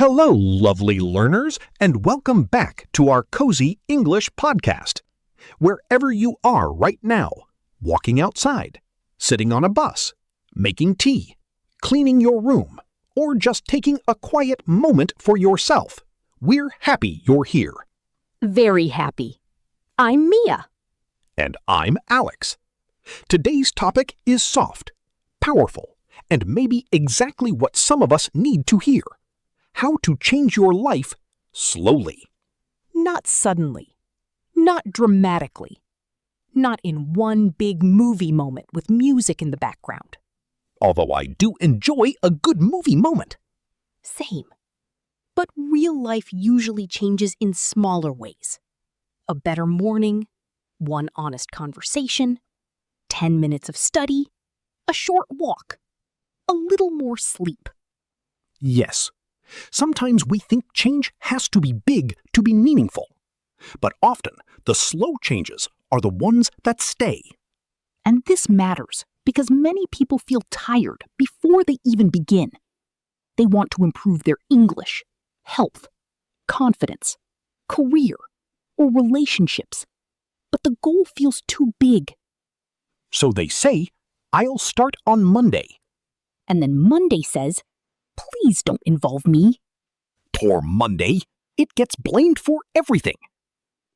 Hello, lovely learners, and welcome back to our Cozy English podcast. Wherever you are right now, walking outside, sitting on a bus, making tea, cleaning your room, or just taking a quiet moment for yourself, we're happy you're here. Very happy. I'm Mia. And I'm Alex. Today's topic is soft, powerful, and maybe exactly what some of us need to hear. How to change your life slowly. Not suddenly. Not dramatically. Not in one big movie moment with music in the background. Although I do enjoy a good movie moment. Same. But real life usually changes in smaller ways. A better morning, one honest conversation, 10 minutes of study, a short walk, a little more sleep. Yes. Sometimes we think change has to be big to be meaningful. But often, the slow changes are the ones that stay. And this matters because many people feel tired before they even begin. They want to improve their English, health, confidence, career, or relationships. But the goal feels too big. So they say, I'll start on Monday. And then Monday says, please don't involve me. Poor Monday. It gets blamed for everything.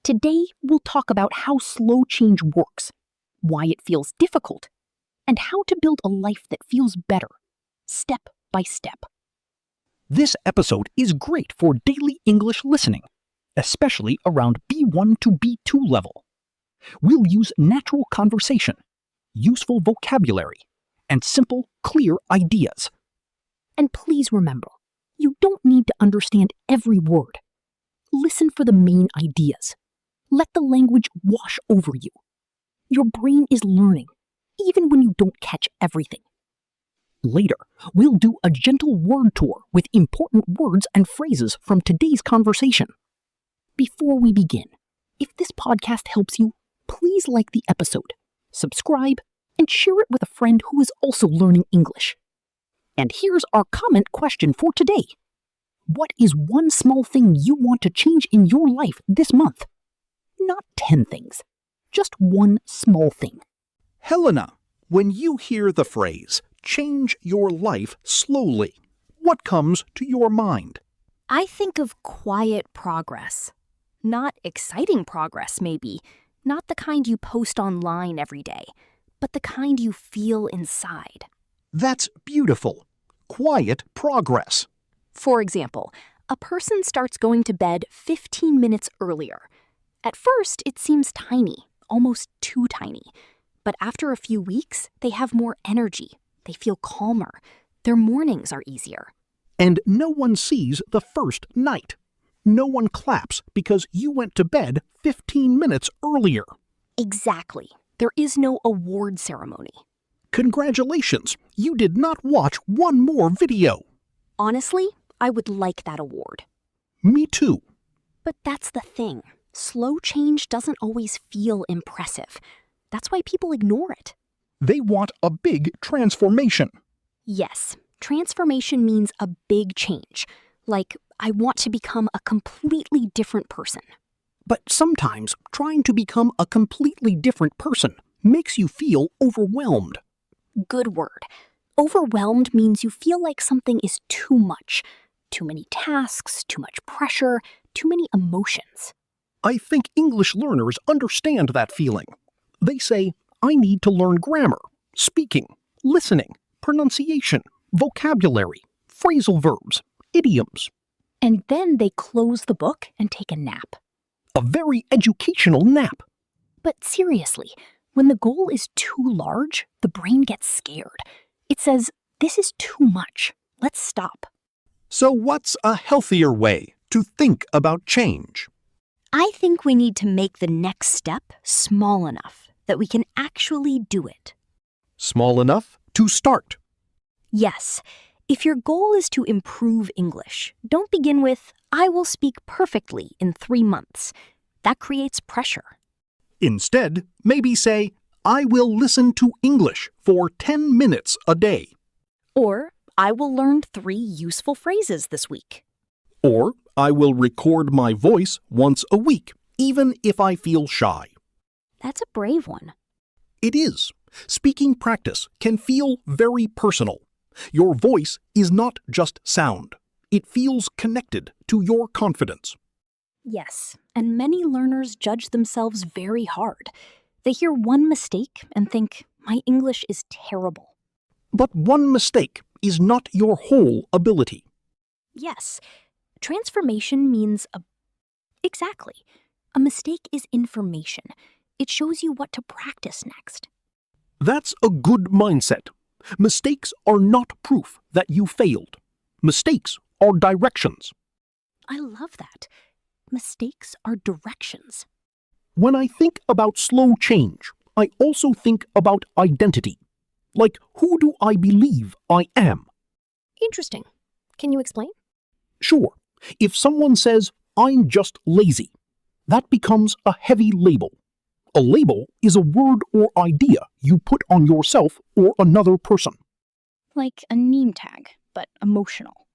Today, we'll talk about how slow change works, why it feels difficult, and how to build a life that feels better, step by step. This episode is great for daily English listening, especially around B1 to B2 level. We'll use natural conversation, useful vocabulary, and simple, clear ideas. And please remember, you don't need to understand every word. Listen for the main ideas. Let the language wash over you. Your brain is learning, even when you don't catch everything. Later, we'll do a gentle word tour with important words and phrases from today's conversation. Before we begin, if this podcast helps you, please like the episode, subscribe, and share it with a friend who is also learning English. And here's our comment question for today. What is one small thing you want to change in your life this month? Not 10 things, just one small thing. Helena, when you hear the phrase, change your life slowly, what comes to your mind? I think of quiet progress. Not exciting progress, maybe. Not the kind you post online every day, but the kind you feel inside. That's beautiful. Quiet progress. For example, a person starts going to bed 15 minutes earlier. At first, it seems tiny, almost too tiny. But after a few weeks, they have more energy. They feel calmer. Their mornings are easier. And no one sees the first night. No one claps because you went to bed 15 minutes earlier. Exactly. There is no award ceremony. Congratulations, you did not watch one more video. Honestly, I would like that award. Me too. But that's the thing. Slow change doesn't always feel impressive. That's why people ignore it. They want a big transformation. Yes, transformation means a big change. Like, I want to become a completely different person. But sometimes trying to become a completely different person makes you feel overwhelmed. Good word. Overwhelmed means you feel like something is too much. Too many tasks, too much pressure, too many emotions. I think English learners understand that feeling. They say, I need to learn grammar, speaking, listening, pronunciation, vocabulary, phrasal verbs, idioms. And then they close the book and take a nap. A very educational nap. But seriously, when the goal is too large, the brain gets scared. It says, this is too much. Let's stop. So what's a healthier way to think about change? I think we need to make the next step small enough that we can actually do it. Small enough to start. Yes. If your goal is to improve English, don't begin with, I will speak perfectly in 3 months. That creates pressure. Instead, maybe say, I will listen to English for 10 minutes a day. Or, I will learn 3 useful phrases this week. Or I will record my voice once a week, even if I feel shy. That's a brave one. It is. Speaking practice can feel very personal. Your voice is not just sound. It feels connected to your confidence. Yes, and many learners judge themselves very hard. They hear one mistake and think, my English is terrible. But one mistake is not your whole ability. Yes, transformation means Exactly. A mistake is information. It shows you what to practice next. That's a good mindset. Mistakes are not proof that you failed. Mistakes are directions. I love that. Mistakes are directions. When I think about slow change, I also think about identity. Like, who do I believe I am? Interesting. Can you explain? Sure, if someone says, I'm just lazy, that becomes a heavy label. A label is a word or idea you put on yourself or another person. Like a name tag, but emotional.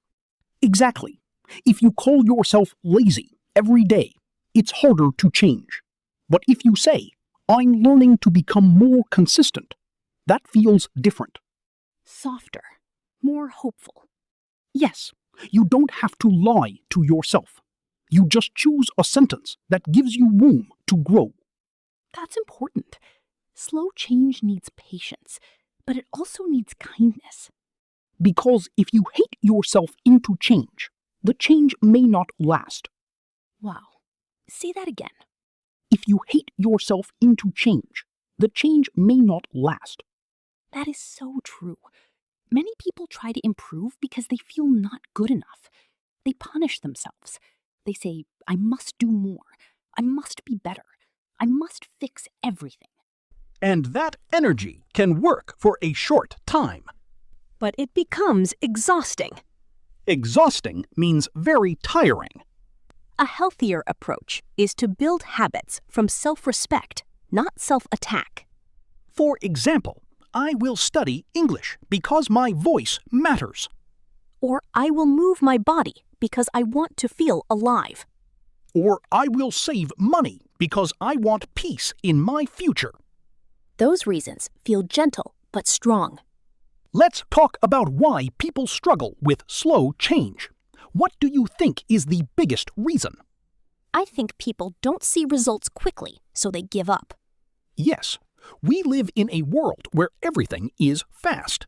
Exactly. If you call yourself lazy every day, it's harder to change. But if you say, I'm learning to become more consistent, that feels different. Softer. More hopeful. Yes, you don't have to lie to yourself. You just choose a sentence that gives you room to grow. That's important. Slow change needs patience, but it also needs kindness. Because if you hate yourself into change, the change may not last. Wow. Say that again. If you hate yourself into change, the change may not last. That is so true. Many people try to improve because they feel not good enough. They punish themselves. They say, I must do more. I must be better. I must fix everything. And that energy can work for a short time. But it becomes exhausting. Exhausting means very tiring. A healthier approach is to build habits from self-respect, not self-attack. For example, I will study English because my voice matters. Or I will move my body because I want to feel alive. Or I will save money because I want peace in my future. Those reasons feel gentle but strong. Let's talk about why people struggle with slow change. What do you think is the biggest reason? I think people don't see results quickly, so they give up. Yes, we live in a world where everything is fast.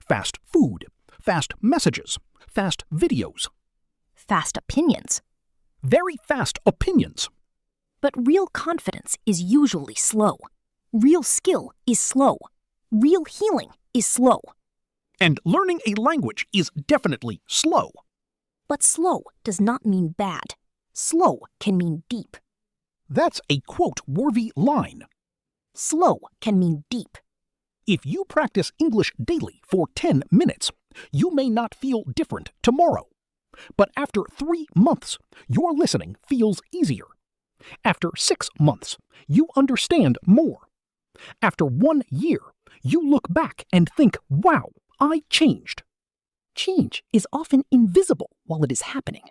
Fast food, fast messages, fast videos. Fast opinions. Very fast opinions. But real confidence is usually slow. Real skill is slow. Real healing is slow. And learning a language is definitely slow. But slow does not mean bad. Slow can mean deep. That's a quote-worthy line. Slow can mean deep. If you practice English daily for 10 minutes, you may not feel different tomorrow. But after 3 months, your listening feels easier. After 6 months, you understand more. After 1 year, you look back and think, wow, I changed. Change is often invisible while it is happening.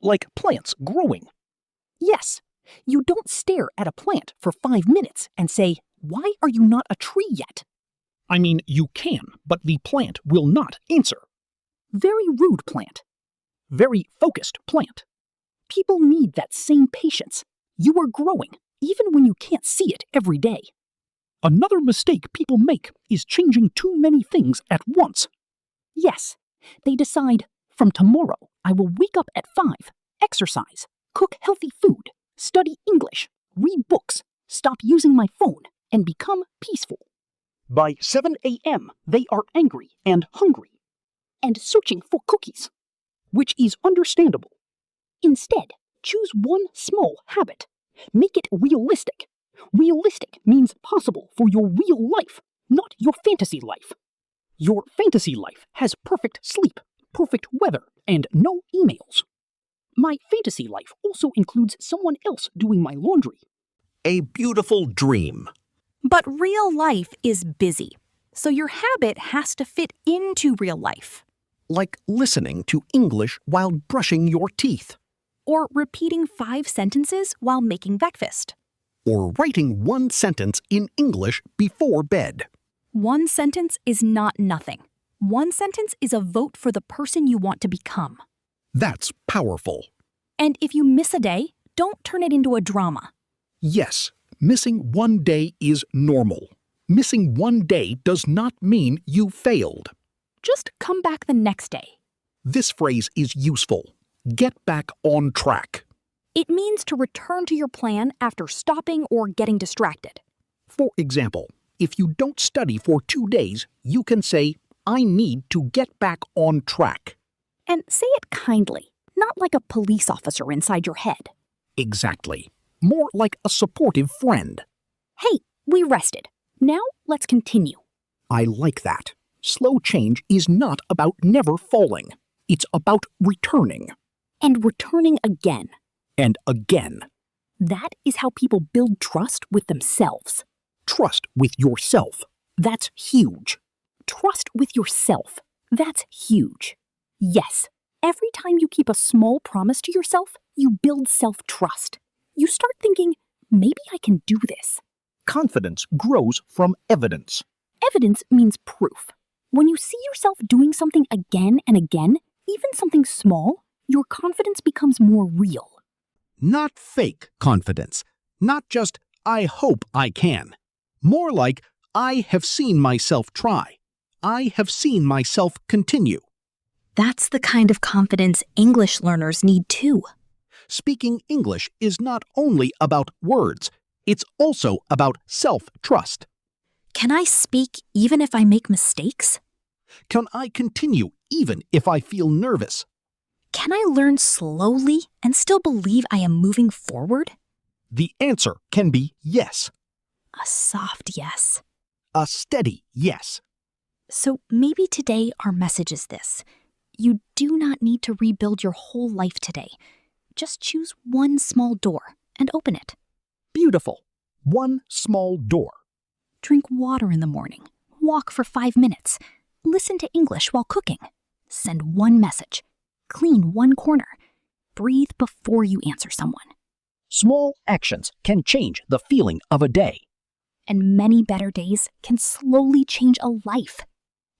Like plants growing. Yes, you don't stare at a plant for 5 minutes and say, why are you not a tree yet? I mean, you can, but the plant will not answer. Very rude plant. Very focused plant. People need that same patience. You are growing, even when you can't see it every day. Another mistake people make is changing too many things at once. Yes, they decide, from tomorrow I will wake up at 5, exercise, cook healthy food, study English, read books, stop using my phone, and become peaceful. By 7 a.m., they are angry and hungry. And searching for cookies. Which is understandable. Instead, choose one small habit. Make it realistic. Realistic means possible for your real life, not your fantasy life. Your fantasy life has perfect sleep, perfect weather, and no emails. My fantasy life also includes someone else doing my laundry. A beautiful dream. But real life is busy, so your habit has to fit into real life. like listening to English while brushing your teeth, Or repeating 5 sentences while making breakfast. or writing one sentence in English before bed. One sentence is not nothing. One sentence is a vote for the person you want to become. That's powerful. And if you miss a day, don't turn it into a drama. Yes, missing one day is normal. Missing one day does not mean you failed. Just come back the next day. This phrase is useful. Get back on track. It means to return to your plan after stopping or getting distracted. For example, if you don't study for 2 days, you can say, I need to get back on track. And say it kindly, not like a police officer inside your head. Exactly. More like a supportive friend. Hey, we rested. Now let's continue. I like that. Slow change is not about never falling. It's about returning. And returning again. And again. That is how people build trust with themselves. Trust with yourself. That's huge. Trust with yourself. That's huge. Yes, every time you keep a small promise to yourself, you build self-trust. You start thinking, maybe I can do this. Confidence grows from evidence. Evidence means proof. When you see yourself doing something again and again, even something small, your confidence becomes more real. Not fake confidence. Not just, I hope I can. More like, I have seen myself try. I have seen myself continue. That's the kind of confidence English learners need too. Speaking English is not only about words, it's also about self-trust. Can I speak even if I make mistakes? Can I continue even if I feel nervous? Can I learn slowly and still believe I am moving forward? The answer can be yes. A soft yes. A steady yes. So maybe today our message is this. You do not need to rebuild your whole life today. Just choose one small door and open it. Beautiful. One small door. Drink water in the morning. Walk for 5 minutes. Listen to English while cooking. Send one message. Clean one corner. Breathe before you answer someone. Small actions can change the feeling of a day. And many better days can slowly change a life.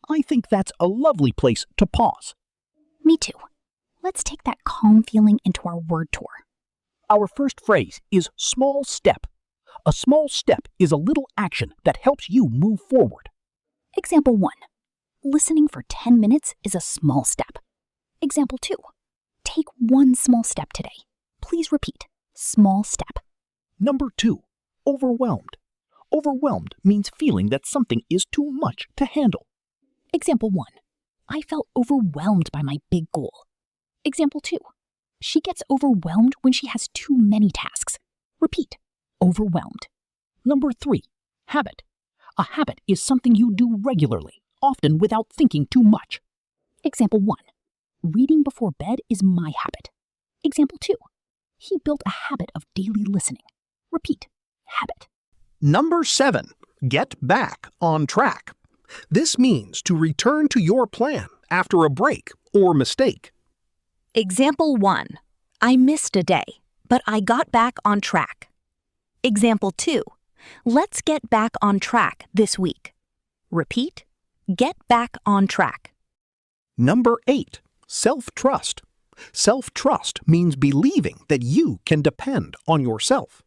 I think that's a lovely place to pause. Me too. Let's take that calm feeling into our word tour. Our first phrase is small step. A small step is a little action that helps you move forward. Example 1. Listening for 10 minutes is a small step. Example 2. Take one small step today. Please repeat. Small step. Number 2. Overwhelmed. Overwhelmed means feeling that something is too much to handle. Example 1. I felt overwhelmed by my big goal. Example 2. She gets overwhelmed when she has too many tasks. Repeat. Overwhelmed. Number 3. Habit. A habit is something you do regularly, often without thinking too much. Example 1. Reading before bed is my habit. Example 2. He built a habit of daily listening. Repeat. Habit. Number 7. Get back on track. This means to return to your plan after a break or mistake. Example 1. I missed a day, but I got back on track. Example 2. Let's get back on track this week. Repeat. Get back on track. Number 8. Self-trust. Self-trust means believing that you can depend on yourself.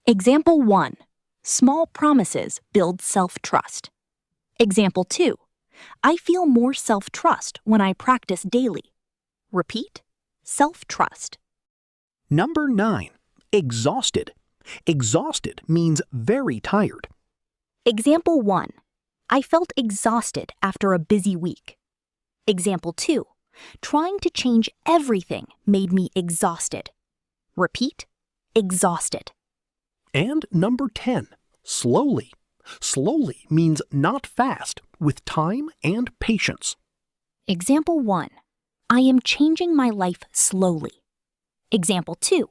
Example 1. Small promises build self-trust. Example 2. I feel more self-trust when I practice daily. Repeat. Self-trust. Number 9. Exhausted. Exhausted means very tired. Example 1. I felt exhausted after a busy week. Example 2. Trying to change everything made me exhausted. Repeat. Exhausted. And number 10. Slowly. Slowly means not fast, with time and patience. Example 1. I am changing my life slowly. Example 2.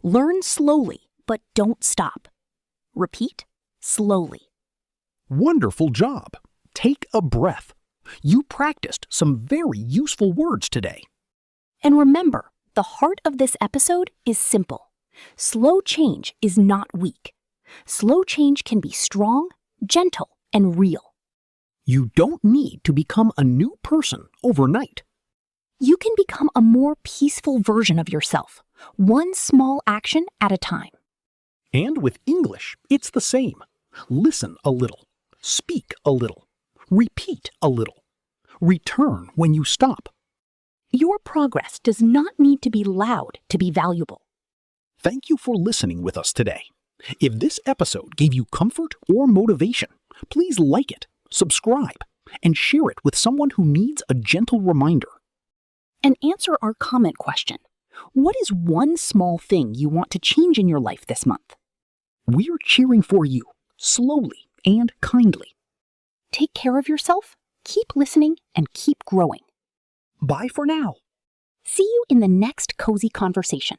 Learn slowly, but don't stop. Repeat. Slowly. Wonderful job. Take a breath. You practiced some very useful words today. And remember, the heart of this episode is simple. Slow change is not weak. Slow change can be strong, gentle, and real. You don't need to become a new person overnight. You can become a more peaceful version of yourself, one small action at a time. And with English, it's the same. Listen a little, speak a little, repeat a little, return when you stop. Your progress does not need to be loud to be valuable. Thank you for listening with us today. If this episode gave you comfort or motivation, please like it, subscribe, and share it with someone who needs a gentle reminder. And answer our comment question. What is one small thing you want to change in your life this month? We're cheering for you, slowly and kindly. Take care of yourself, keep listening, and keep growing. Bye for now. See you in the next cozy conversation.